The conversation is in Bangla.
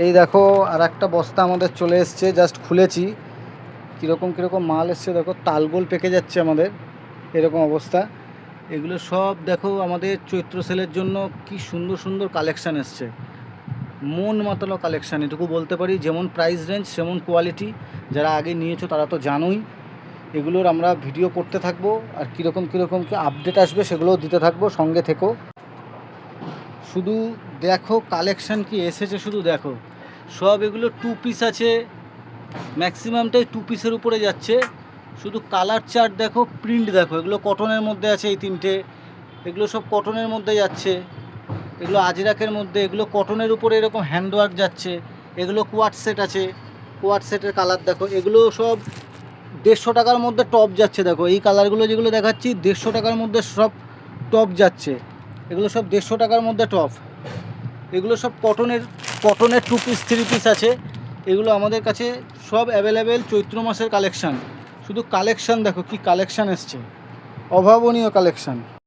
এই দেখো আর একটা বস্তা আমাদের চলে এসছে, জাস্ট খুলেছি। কীরকম কীরকম মাল এসছে দেখো, তালগোল পেকে যাচ্ছে আমাদের, এরকম অবস্থা। এগুলো সব দেখো আমাদের চৈত্র সেলের জন্য কি সুন্দর সুন্দর কালেকশান এসছে, মন মাতানো কালেকশান এটুকু বলতে পারি। যেমন প্রাইস রেঞ্জ সেমন কোয়ালিটি। যারা আগে নিয়েছো তারা তো জানোই। এগুলোর আমরা ভিডিও করতে থাকবো, আর কীরকম কীরকম কি আপডেট আসবে সেগুলোও দিতে থাকবো, সঙ্গে থেকো। শুধু দেখো কালেকশান কি এসেছে, শুধু দেখো। সব এগুলো 2 পিস আছে, ম্যাক্সিমামটাই 2 পিসের উপরে যাচ্ছে। শুধু কালার চার্ট দেখো, প্রিন্ট দেখো। এগুলো কটনের মধ্যে আছে এই 3টে, এগুলো সব কটনের মধ্যে যাচ্ছে। এগুলো আজরাকের মধ্যে, এগুলো কটনের উপরে এরকম হ্যান্ডওয়ার্ক যাচ্ছে। এগুলো কোয়াট সেট আছে, কোয়াট সেটের কালার দেখো। এগুলো সব 150 টাকার মধ্যে টপ যাচ্ছে। দেখো এই কালারগুলো যেগুলো দেখাচ্ছি 150 টাকার মধ্যে সব টপ যাচ্ছে। এগুলো সব 150 টাকার মধ্যে টপ। এগুলো সব কটনের 2 পিস 3 পিস আছে। এগুলো আমাদের কাছে সব অ্যাভেলেবেল চৈত্র মাসের কালেকশান। শুধু কালেকশান দেখো, কি কালেকশান এসছে, অভাবনীয় কালেকশান।